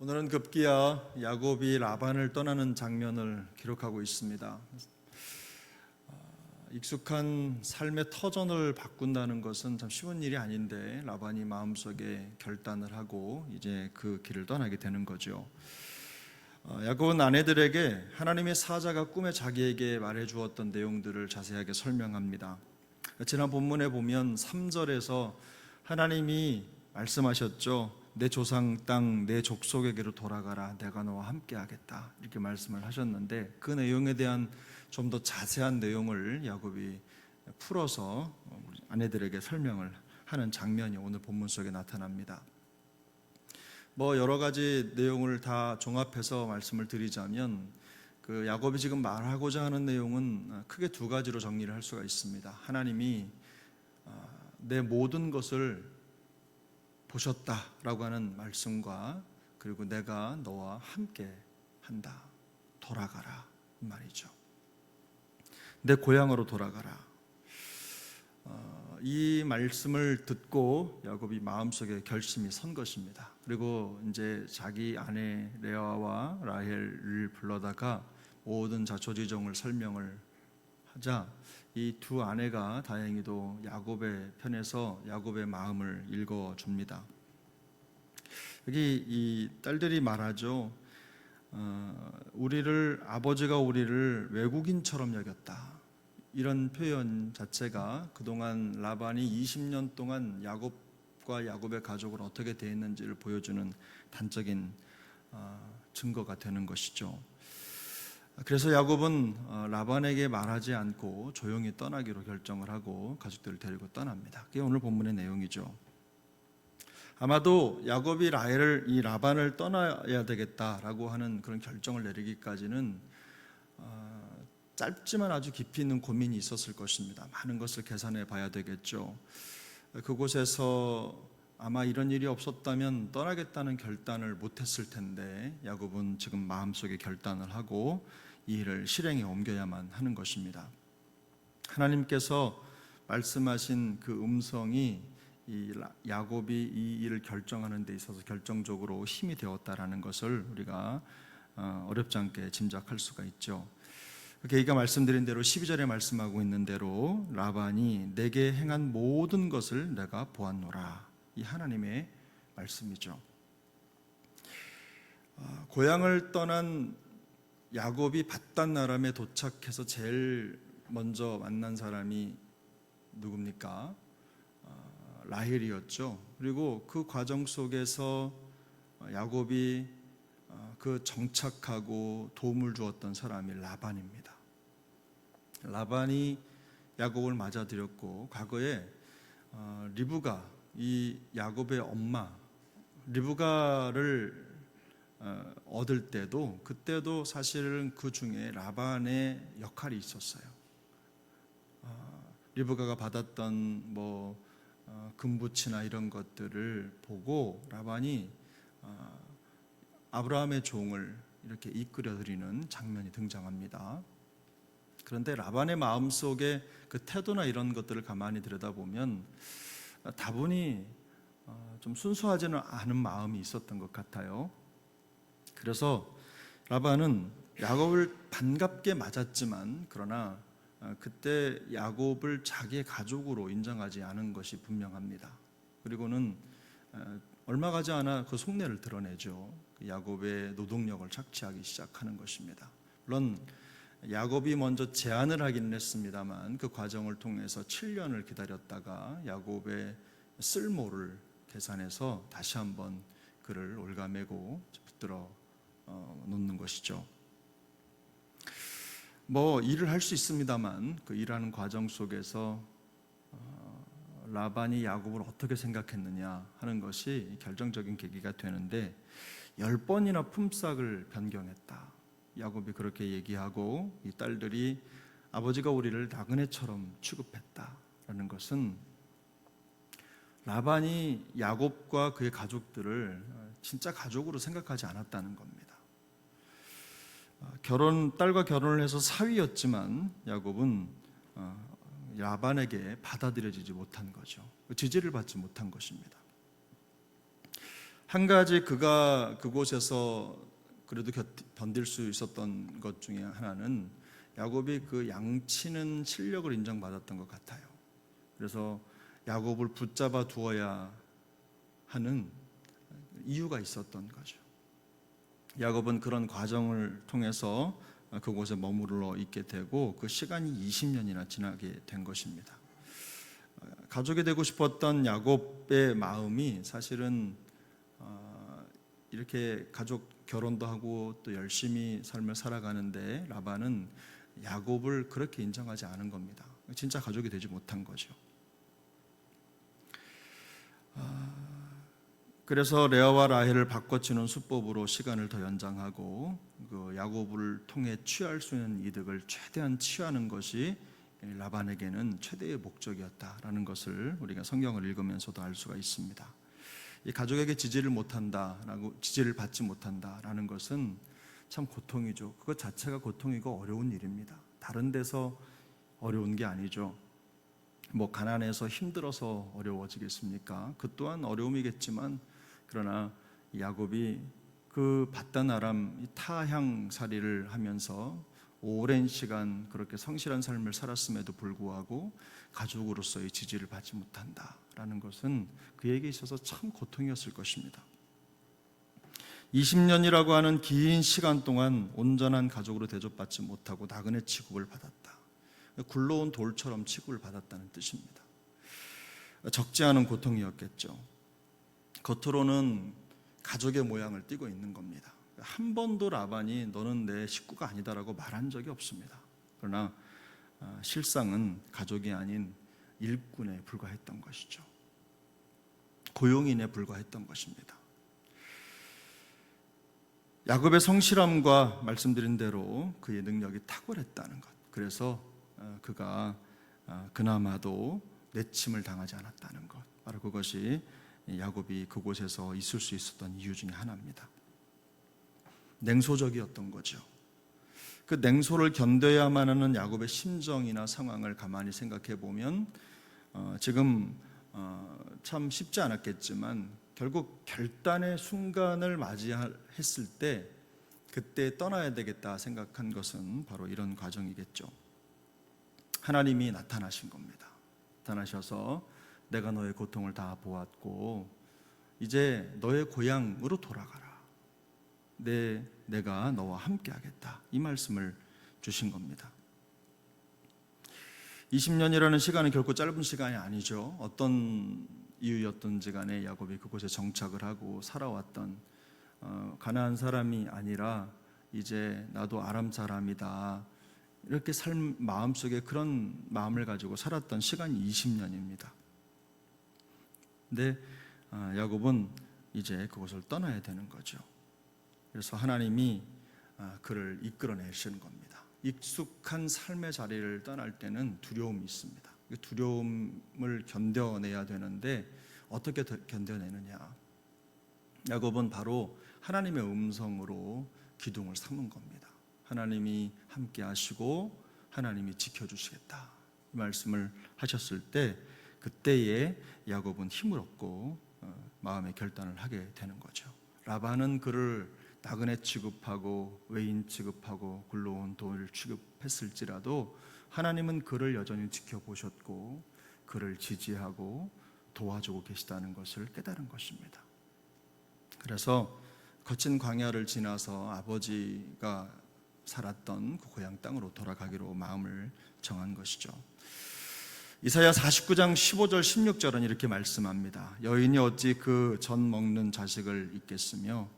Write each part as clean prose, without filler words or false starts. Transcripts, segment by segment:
오늘은 급기야 야곱이 라반을 떠나는 장면을 기록하고 있습니다. 익숙한 삶의 터전을 바꾼다는 것은 참 쉬운 일이 아닌데 라반이 마음속에 결단을 하고 이제 그 길을 떠나게 되는 거죠. 야곱은 아내들에게 하나님의 사자가 꿈에 자기에게 말해 주었던 내용들을 자세하게 설명합니다. 지난 본문에 보면 3절에서 하나님이 말씀하셨죠. 내 조상 땅, 내 족속에게로 돌아가라. 내가 너와 함께 하겠다. 이렇게 말씀을 하셨는데 그 내용에 대한 좀 더 자세한 내용을 야곱이 풀어서 아내들에게 설명을 하는 장면이 오늘 본문 속에 나타납니다. 여러 가지 내용을 다 종합해서 말씀을 드리자면 그 야곱이 지금 말하고자 하는 내용은 크게 두 가지로 정리를 할 수가 있습니다. 하나님이 내 모든 것을 보셨다라고 하는 말씀과 그리고 내가 너와 함께 한다. 돌아가라 이 말이죠. 내 고향으로 돌아가라. 이 말씀을 듣고 야곱이 마음속에 결심이 선 것입니다. 그리고 이제 자기 아내 레아와 라헬을 불러다가 모든 자초지종을 설명을 하자 이 두 아내가 다행히도 야곱의 편에서 야곱의 마음을 읽어줍니다. 여기 이 딸들이 말하죠. 아버지가 우리를 외국인처럼 여겼다. 이런 표현 자체가 그동안 라반이 20년 동안 야곱과 야곱의 가족을 어떻게 대했는지를 보여주는 단적인 증거가 되는 것이죠. 그래서 야곱은 라반에게 말하지 않고 조용히 떠나기로 결정을 하고 가족들을 데리고 떠납니다. 그게 오늘 본문의 내용이죠. 아마도 야곱이 이 라반을 떠나야 되겠다라고 하는 그런 결정을 내리기까지는 짧지만 아주 깊이 있는 고민이 있었을 것입니다. 많은 것을 계산해 봐야 되겠죠. 그곳에서 아마 이런 일이 없었다면 떠나겠다는 결단을 못했을 텐데 야곱은 지금 마음속에 결단을 하고 이 일을 실행에 옮겨야만 하는 것입니다. 하나님께서 말씀하신 그 음성이 야곱이 이 일을 결정하는 데 있어서 결정적으로 힘이 되었다라는 것을 우리가 어렵지 않게 짐작할 수가 있죠. 계기가 말씀드린 대로 12절에 말씀하고 있는 대로 라반이 내게 행한 모든 것을 내가 보았노라. 이 하나님의 말씀이죠. 고향을 떠난 야곱이 밧단아람에 도착해서 제일 먼저 만난 사람이 누굽니까? 라헬이었죠. 그리고 그 과정 속에서 야곱이 그 정착하고 도움을 주었던 사람이 라반입니다. 라반이 야곱을 맞아들였고 과거에 리브가 이 야곱의 엄마 리브가를 얻을 때도 그때도 사실은 그 중에 라반의 역할이 있었어요. 리브가가 받았던 금붙이나 이런 것들을 보고 라반이 아브라함의 종을 이렇게 이끌어드리는 장면이 등장합니다. 그런데 라반의 마음속에 그 태도나 이런 것들을 가만히 들여다보면 다분히 좀 순수하지는 않은 마음이 있었던 것 같아요. 그래서 라반은 야곱을 반갑게 맞았지만 그러나 그때 야곱을 자기의 가족으로 인정하지 않은 것이 분명합니다. 그리고는 얼마 가지 않아 그 속내를 드러내죠. 야곱의 노동력을 착취하기 시작하는 것입니다. 물론 야곱이 먼저 제안을 하기는 했습니다만 그 과정을 통해서 7년을 기다렸다가 야곱의 쓸모를 계산해서 다시 한번 그를 올가매고 붙들어 놓는 것이죠. 일을 할 수 있습니다만 그 일하는 과정 속에서 라반이 야곱을 어떻게 생각했느냐 하는 것이 결정적인 계기가 되는데 10번이나 품삯을 변경했다. 야곱이 그렇게 얘기하고 이 딸들이 아버지가 우리를 나그네처럼 취급했다라는 것은 라반이 야곱과 그의 가족들을 진짜 가족으로 생각하지 않았다는 겁니다. 딸과 결혼을 해서 사위였지만 야곱은 라반에게 받아들여지지 못한 거죠. 지지를 받지 못한 것입니다. 한 가지 그가 그곳에서 그래도 견딜 수 있었던 것 중에 하나는 야곱이 그 양치는 실력을 인정받았던 것 같아요. 그래서 야곱을 붙잡아 두어야 하는 이유가 있었던 거죠. 야곱은 그런 과정을 통해서 그곳에 머무르러 있게 되고 그 시간이 20년이나 지나게 된 것입니다. 가족이 되고 싶었던 야곱의 마음이 사실은 이렇게 가족 결혼도 하고 또 열심히 삶을 살아가는데 라반은 야곱을 그렇게 인정하지 않은 겁니다. 진짜 가족이 되지 못한 거죠. 그래서 레아와 라헬을 바꿔치는 수법으로 시간을 더 연장하고 그 야곱을 통해 취할 수 있는 이득을 최대한 취하는 것이 라반에게는 최대의 목적이었다라는 것을 우리가 성경을 읽으면서도 알 수가 있습니다. 이 가족에게 지지를 받지 못한다라는 것은 참 고통이죠. 그것 자체가 고통이고 어려운 일입니다. 다른 데서 어려운 게 아니죠. 뭐 가난해서 힘들어서 어려워지겠습니까? 그 또한 어려움이겠지만 그러나 야곱이 그 바단 아람 타향살이를 하면서 오랜 시간 그렇게 성실한 삶을 살았음에도 불구하고 가족으로서의 지지를 받지 못한다라는 것은 그에게 있어서 참 고통이었을 것입니다. 20년이라고 하는 긴 시간 동안 온전한 가족으로 대접받지 못하고 나그네 취급을 받았다. 굴러온 돌처럼 취급을 받았다는 뜻입니다. 적지 않은 고통이었겠죠. 겉으로는 가족의 모양을 띠고 있는 겁니다. 한 번도 라반이 너는 내 식구가 아니다라고 말한 적이 없습니다. 그러나 실상은 가족이 아닌 일꾼에 불과했던 것이죠. 고용인에 불과했던 것입니다. 야곱의 성실함과 말씀드린 대로 그의 능력이 탁월했다는 것, 그래서 그가 그나마도 내침을 당하지 않았다는 것, 바로 그것이 야곱이 그곳에서 있을 수 있었던 이유 중에 하나입니다. 냉소적이었던 거죠. 그 냉소를 견뎌야만 하는 야곱의 심정이나 상황을 가만히 생각해 보면 지금 참 쉽지 않았겠지만 결국 결단의 순간을 맞이했을 때 그때 떠나야 되겠다 생각한 것은 바로 이런 과정이겠죠. 하나님이 나타나신 겁니다. 나타나셔서 내가 너의 고통을 다 보았고 이제 너의 고향으로 돌아가라. 내가 너와 함께 하겠다. 이 말씀을 주신 겁니다. 20년이라는 시간은 결코 짧은 시간이 아니죠. 어떤 이유였던지 간에 야곱이 그곳에 정착을 하고 살아왔던 가나안 사람이 아니라 이제 나도 아람 사람이다. 이렇게 마음속에 그런 마음을 가지고 살았던 시간이 20년입니다. 근데 야곱은 이제 그곳을 떠나야 되는 거죠. 그래서 하나님이 그를 이끌어내시는 겁니다. 익숙한 삶의 자리를 떠날 때는 두려움이 있습니다. 두려움을 견뎌내야 되는데 어떻게 견뎌내느냐? 야곱은 바로 하나님의 음성으로 기둥을 삼은 겁니다. 하나님이 함께 하시고 하나님이 지켜주시겠다. 이 말씀을 하셨을 때 그때에 야곱은 힘을 얻고 마음의 결단을 하게 되는 거죠. 라반은 그를 나그네 취급하고 외인 취급하고 굴러온 돌을 취급했을지라도 하나님은 그를 여전히 지켜보셨고 그를 지지하고 도와주고 계시다는 것을 깨달은 것입니다. 그래서 거친 광야를 지나서 아버지가 살았던 그 고향 땅으로 돌아가기로 마음을 정한 것이죠. 이사야 49장 15절 16절은 이렇게 말씀합니다. 여인이 어찌 그 전 먹는 자식을 잊겠으며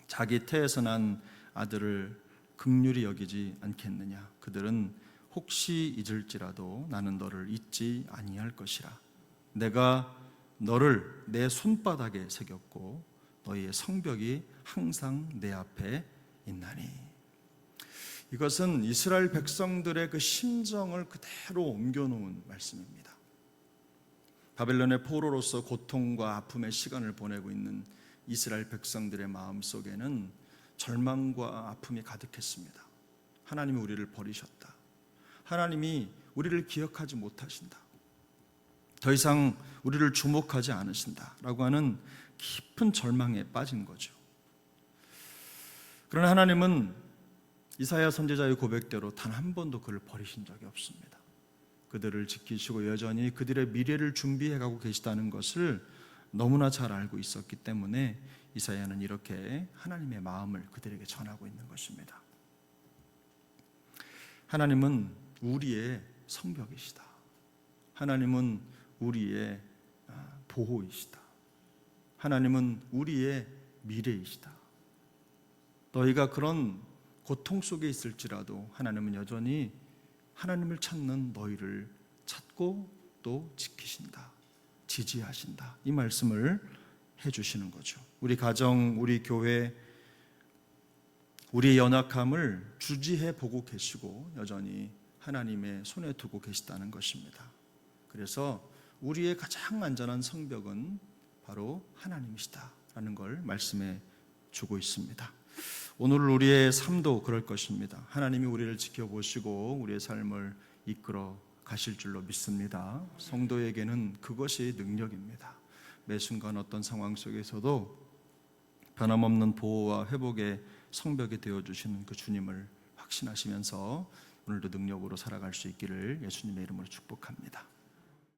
자기 태에서 난 아들을 긍휼히 여기지 않겠느냐. 그들은 혹시 잊을지라도 나는 너를 잊지 아니할 것이라. 내가 너를 내 손바닥에 새겼고 너희의 성벽이 항상 내 앞에 있나니. 이것은 이스라엘 백성들의 그 심정을 그대로 옮겨놓은 말씀입니다. 바벨론의 포로로서 고통과 아픔의 시간을 보내고 있는 이스라엘 백성들의 마음속에는 절망과 아픔이 가득했습니다. 하나님이 우리를 버리셨다. 하나님이 우리를 기억하지 못하신다. 더 이상 우리를 주목하지 않으신다 라고 하는 깊은 절망에 빠진 거죠. 그러나 하나님은 이사야 선지자의 고백대로 단 한 번도 그를 버리신 적이 없습니다. 그들을 지키시고 여전히 그들의 미래를 준비해 가고 계시다는 것을 너무나 잘 알고 있었기 때문에 이사야는 이렇게 하나님의 마음을 그들에게 전하고 있는 것입니다. 하나님은 우리의 성벽이시다. 하나님은 우리의 보호이시다. 하나님은 우리의 미래이시다. 너희가 그런 고통 속에 있을지라도 하나님은 여전히 하나님을 찾는 너희를 찾고 또 지키신다. 지지하신다. 이 말씀을 해주시는 거죠. 우리 가정, 우리 교회, 우리의 연약함을 주지해 보고 계시고 여전히 하나님의 손에 두고 계시다는 것입니다. 그래서 우리의 가장 안전한 성벽은 바로 하나님이시다라는 걸 말씀해 주고 있습니다. 오늘 우리의 삶도 그럴 것입니다. 하나님이 우리를 지켜보시고 우리의 삶을 이끌어 가실 줄로 믿습니다. 성도에게는 그것이 능력입니다. 매 순간 어떤 상황 속에서도 변함없는 보호와 회복의 성벽이 되어주시는 그 주님을 확신하시면서 오늘도 능력으로 살아갈 수 있기를 예수님의 이름으로 축복합니다.